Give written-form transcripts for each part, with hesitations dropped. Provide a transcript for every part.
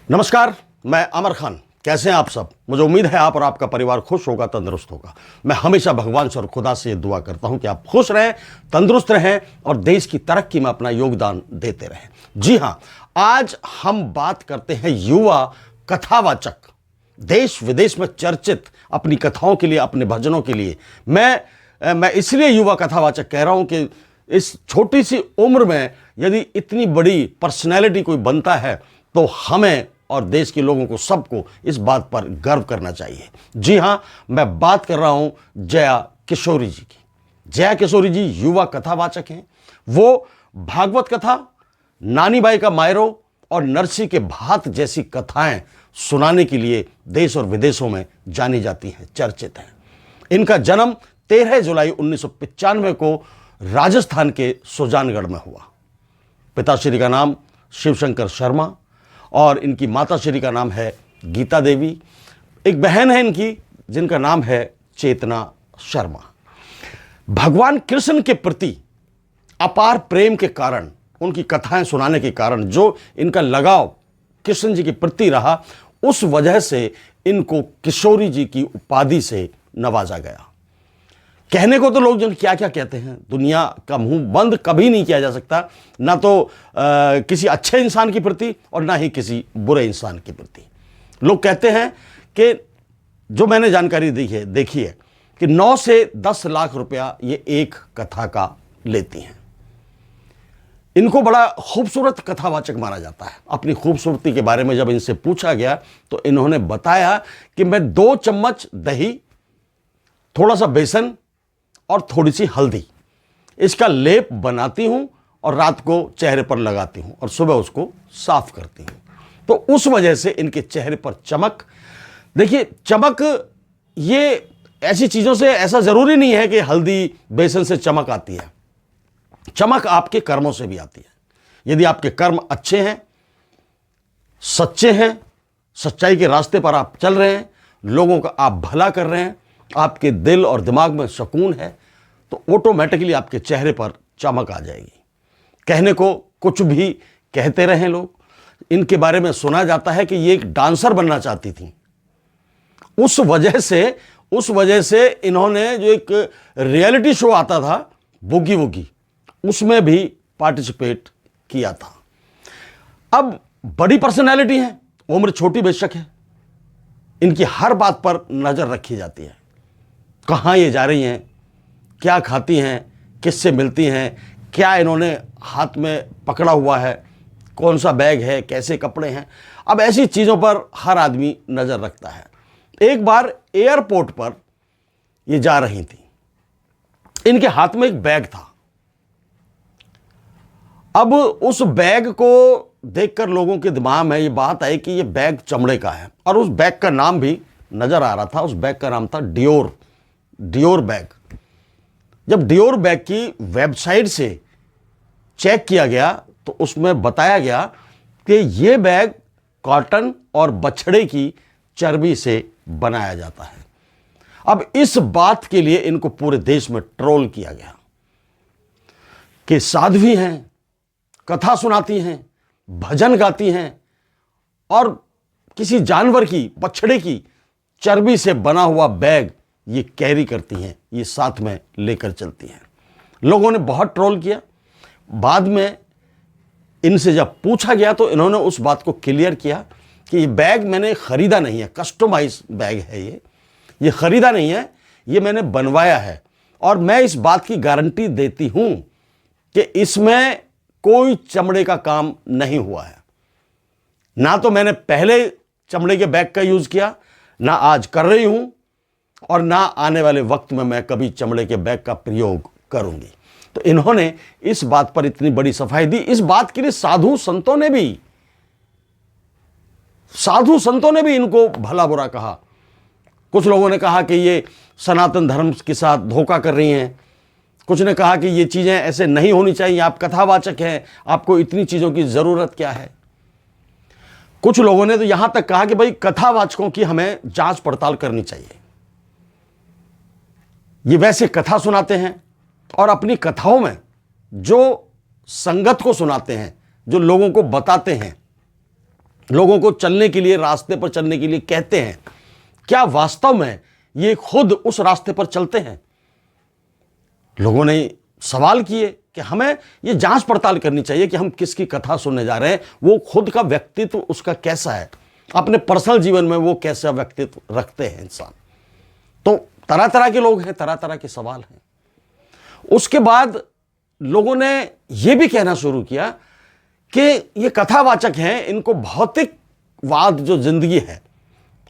नमस्कार, मैं अमर खान। कैसे हैं आप सब? मुझे उम्मीद है आप और आपका परिवार खुश होगा, तंदुरुस्त होगा। मैं हमेशा भगवान से और खुदा से ये दुआ करता हूं कि आप खुश रहें, तंदुरुस्त रहें और देश की तरक्की में अपना योगदान देते रहें। जी हां, आज हम बात करते हैं युवा कथावाचक, देश विदेश में चर्चित अपनी कथाओं के लिए, अपने भजनों के लिए। मैं इसलिए युवा कथावाचक कह रहा हूं कि इस छोटी सी उम्र में यदि इतनी बड़ी पर्सनैलिटी कोई बनता है तो हमें और देश के लोगों को, सबको इस बात पर गर्व करना चाहिए। जी हां, मैं बात कर रहा हूं जया किशोरी जी की। जया किशोरी जी युवा कथावाचक हैं। वो भागवत कथा, नानी बाई का मायरो और नरसी के भात जैसी कथाएं सुनाने के लिए देश और विदेशों में जानी जाती हैं, चर्चित हैं। इनका जन्म 13 जुलाई 1995 को राजस्थान के सुजानगढ़ में हुआ। पिताश्री का नाम शिवशंकर शर्मा और इनकी माताश्री का नाम है गीता देवी। एक बहन है इनकी जिनका नाम है चेतना शर्मा। भगवान कृष्ण के प्रति अपार प्रेम के कारण, उनकी कथाएं सुनाने के कारण जो इनका लगाव कृष्ण जी के प्रति रहा, उस वजह से इनको किशोरी जी की उपाधि से नवाजा गया। कहने को तो लोग जो क्या क्या कहते हैं, दुनिया का मुंह बंद कभी नहीं किया जा सकता, ना तो किसी अच्छे इंसान के प्रति और ना ही किसी बुरे इंसान के प्रति। लोग कहते हैं कि जो मैंने जानकारी देखी है कि 9 से 10 लाख रुपया ये एक कथा का लेती हैं। इनको बड़ा खूबसूरत कथावाचक माना जाता है। अपनी खूबसूरती के बारे में जब इनसे पूछा गया तो इन्होंने बताया कि मैं 2 चम्मच दही, थोड़ा सा बेसन और थोड़ी सी हल्दी, इसका लेप बनाती हूं और रात को चेहरे पर लगाती हूं और सुबह उसको साफ करती हूं। तो उस वजह से इनके चेहरे पर चमक, देखिए चमक, ये ऐसी चीजों से ऐसा जरूरी नहीं है कि हल्दी बेसन से चमक आती है। चमक आपके कर्मों से भी आती है। यदि आपके कर्म अच्छे हैं, सच्चे हैं, सच्चाई के रास्ते पर आप चल रहे हैं, लोगों का आप भला कर रहे हैं, आपके दिल और दिमाग में सुकून है, तो ऑटोमेटिकली आपके चेहरे पर चमक आ जाएगी। कहने को कुछ भी कहते रहें लोग, इनके बारे में सुना जाता है कि ये एक डांसर बनना चाहती थी। उस वजह से इन्होंने जो एक रियलिटी शो आता था बुगी वुगी, उसमें भी पार्टिसिपेट किया था। अब बड़ी पर्सनैलिटी है, उम्र छोटी बेशक है, इनकी हर बात पर नजर रखी जाती है। कहाँ ये जा रही हैं, क्या खाती हैं, किससे मिलती हैं, क्या इन्होंने हाथ में पकड़ा हुआ है, कौन सा बैग है, कैसे कपड़े हैं। अब ऐसी चीज़ों पर हर आदमी नज़र रखता है। एक बार एयरपोर्ट पर ये जा रही थी, इनके हाथ में एक बैग था। अब उस बैग को देखकर लोगों के दिमाग में ये बात आई कि ये बैग चमड़े का है और उस बैग का नाम भी नज़र आ रहा था। उस बैग का नाम था डियोर बैग। जब डियोर बैग की वेबसाइट से चेक किया गया तो उसमें बताया गया कि यह बैग कॉटन और बछड़े की चर्बी से बनाया जाता है। अब इस बात के लिए इनको पूरे देश में ट्रोल किया गया कि साध्वी हैं, कथा सुनाती हैं, भजन गाती हैं और किसी जानवर की, बछड़े की चर्बी से बना हुआ बैग ये कैरी करती हैं, ये साथ में लेकर चलती हैं। लोगों ने बहुत ट्रोल किया। बाद में इनसे जब पूछा गया तो इन्होंने उस बात को क्लियर किया कि ये बैग मैंने खरीदा नहीं है, कस्टमाइज बैग है ये खरीदा नहीं है, ये मैंने बनवाया है और मैं इस बात की गारंटी देती हूं कि इसमें कोई चमड़े का काम नहीं हुआ है। ना तो मैंने पहले चमड़े के बैग का यूज किया, ना आज कर रही हूं और ना आने वाले वक्त में मैं कभी चमड़े के बैग का प्रयोग करूंगी। तो इन्होंने इस बात पर इतनी बड़ी सफाई दी। इस बात के लिए साधु संतों ने भी इनको भला बुरा कहा। कुछ लोगों ने कहा कि ये सनातन धर्म के साथ धोखा कर रही हैं, कुछ ने कहा कि ये चीजें ऐसे नहीं होनी चाहिए, आप कथावाचक हैं, आपको इतनी चीजों की जरूरत क्या है। कुछ लोगों ने तो यहां तक कहा कि भाई कथावाचकों की हमें जांच पड़ताल करनी चाहिए। ये वैसे कथा सुनाते हैं और अपनी कथाओं में जो संगत को सुनाते हैं, जो लोगों को बताते हैं, लोगों को चलने के लिए, रास्ते पर चलने के लिए कहते हैं, क्या वास्तव में ये खुद उस रास्ते पर चलते हैं? लोगों ने सवाल किए कि हमें ये जांच पड़ताल करनी चाहिए कि हम किसकी कथा सुनने जा रहे हैं, वो खुद का व्यक्तित्व उसका कैसा है, अपने पर्सनल जीवन में वो कैसा व्यक्तित्व रखते हैं इंसान। तो तरह तरह के लोग हैं, तरह तरह के सवाल हैं। उसके बाद लोगों ने यह भी कहना शुरू किया कि ये कथावाचक हैं, इनको भौतिकवाद जो जिंदगी है,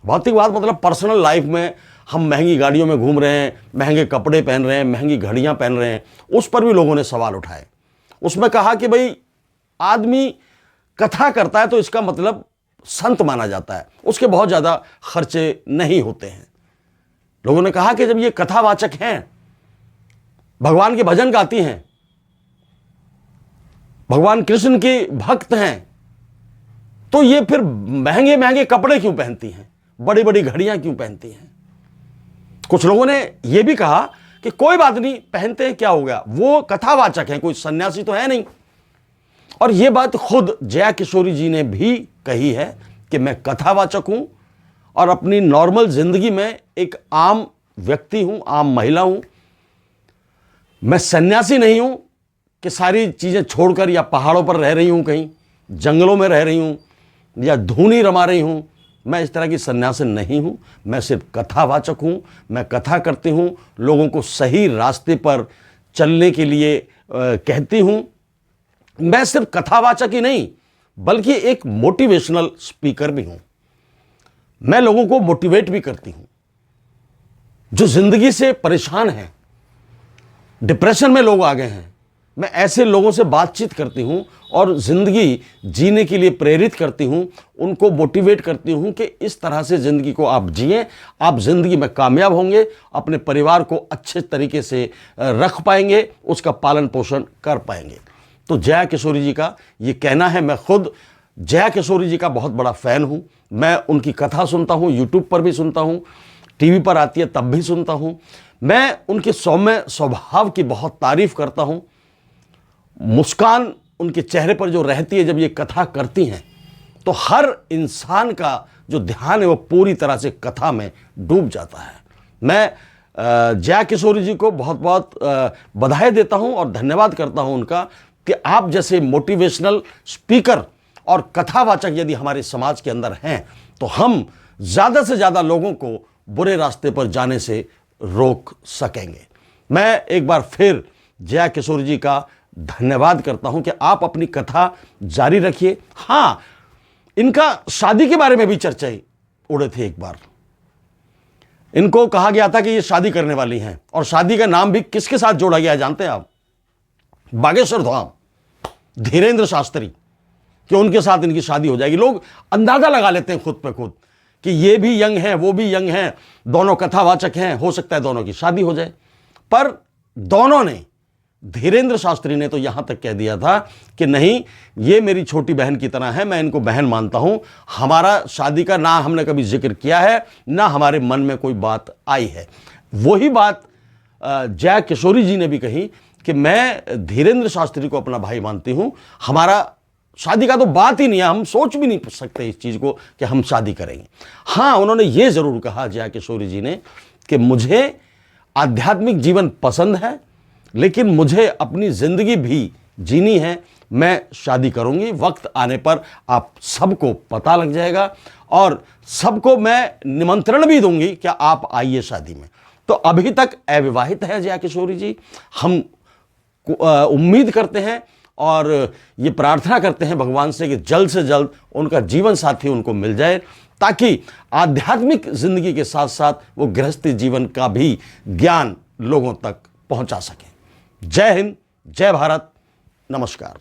भौतिकवाद मतलब पर्सनल लाइफ में हम महंगी गाड़ियों में घूम रहे हैं, महंगे कपड़े पहन रहे हैं, महंगी घड़ियां पहन रहे हैं, उस पर भी लोगों ने सवाल उठाए। उसमें कहा कि भाई आदमी कथा करता है तो इसका मतलब संत माना जाता है, उसके बहुत ज़्यादा खर्चे नहीं होते हैं। लोगों ने कहा कि जब ये कथावाचक हैं, भगवान के भजन गाती हैं, भगवान कृष्ण के भक्त हैं, तो ये फिर महंगे महंगे कपड़े क्यों पहनती हैं, बड़ी बड़ी घड़ियां क्यों पहनती हैं? कुछ लोगों ने यह भी कहा कि कोई बात नहीं, पहनते हैं, क्या हो गया, वो कथावाचक हैं, कोई सन्यासी तो है नहीं। और यह बात खुद जया किशोरी जी ने भी कही है कि मैं कथावाचक हूं और अपनी नॉर्मल जिंदगी में एक आम व्यक्ति हूं, आम महिला हूं। मैं सन्यासी नहीं हूं कि सारी चीजें छोड़कर या पहाड़ों पर रह रही हूं, कहीं जंगलों में रह रही हूं या धूनी रमा रही हूं। मैं इस तरह की सन्यासी नहीं हूं, मैं सिर्फ कथावाचक हूं। मैं कथा करती हूं, लोगों को सही रास्ते पर चलने के लिए कहती हूं। मैं सिर्फ कथावाचक ही नहीं बल्कि एक मोटिवेशनल स्पीकर भी हूं। मैं लोगों को मोटिवेट भी करती हूं जो जिंदगी से परेशान हैं, डिप्रेशन में लोग आ गए हैं। मैं ऐसे लोगों से बातचीत करती हूं और जिंदगी जीने के लिए प्रेरित करती हूं, उनको मोटिवेट करती हूं कि इस तरह से जिंदगी को आप जिएं, आप जिंदगी में कामयाब होंगे, अपने परिवार को अच्छे तरीके से रख पाएंगे, उसका पालन पोषण कर पाएंगे। तो जया किशोरी जी का ये कहना है। मैं खुद जया किशोरी जी का बहुत बड़ा फ़ैन हूँ। मैं उनकी कथा सुनता हूँ, यूट्यूब पर भी सुनता हूँ, टीवी पर आती है तब भी सुनता हूँ। मैं उनके सौम्य स्वभाव की बहुत तारीफ करता हूँ। मुस्कान उनके चेहरे पर जो रहती है जब ये कथा करती हैं, तो हर इंसान का जो ध्यान है वो पूरी तरह से कथा में डूब जाता है। मैं जया किशोरी जी को बहुत बहुत बधाई देता हूँ और धन्यवाद करता हूँ उनका कि आप जैसे मोटिवेशनल स्पीकर और कथावाचक यदि हमारे समाज के अंदर हैं तो हम ज़्यादा से ज़्यादा लोगों को बुरे रास्ते पर जाने से रोक सकेंगे। मैं एक बार फिर जया किशोरी जी का धन्यवाद करता हूं कि आप अपनी कथा जारी रखिए। हाँ, इनका शादी के बारे में भी चर्चाएं उड़े थे। एक बार इनको कहा गया था कि ये शादी करने वाली हैं और शादी का नाम भी किसके साथ जोड़ा गया जानते हैं आप? बागेश्वर धाम, धीरेन्द्र शास्त्री, कि उनके साथ इनकी शादी हो जाएगी। लोग अंदाजा लगा लेते हैं खुद पे खुद कि ये भी यंग हैं, वो भी यंग हैं, दोनों कथावाचक हैं, हो सकता है दोनों की शादी हो जाए। पर दोनों ने, धीरेन्द्र शास्त्री ने तो यहां तक कह दिया था कि नहीं, ये मेरी छोटी बहन की तरह है, मैं इनको बहन मानता हूं। हमारा शादी का ना हमने कभी जिक्र किया है, ना हमारे मन में कोई बात आई है। वही बात जया किशोरी जी ने भी कही कि मैं धीरेन्द्र शास्त्री को अपना भाई मानती हूं, हमारा शादी का तो बात ही नहीं है, हम सोच भी नहीं सकते इस चीज़ को कि हम शादी करेंगे। हाँ, उन्होंने ये ज़रूर कहा जया किशोरी जी ने कि मुझे आध्यात्मिक जीवन पसंद है, लेकिन मुझे अपनी ज़िंदगी भी जीनी है, मैं शादी करूंगी। वक्त आने पर आप सबको पता लग जाएगा और सबको मैं निमंत्रण भी दूंगी कि आप आइए शादी में। तो अभी तक अविवाहित है जया किशोरी जी। हम उम्मीद करते हैं और ये प्रार्थना करते हैं भगवान से कि जल्द से जल्द उनका जीवन साथी उनको मिल जाए, ताकि आध्यात्मिक जिंदगी के साथ साथ वो गृहस्थी जीवन का भी ज्ञान लोगों तक पहुंचा सकें। जय हिंद, जय भारत, नमस्कार।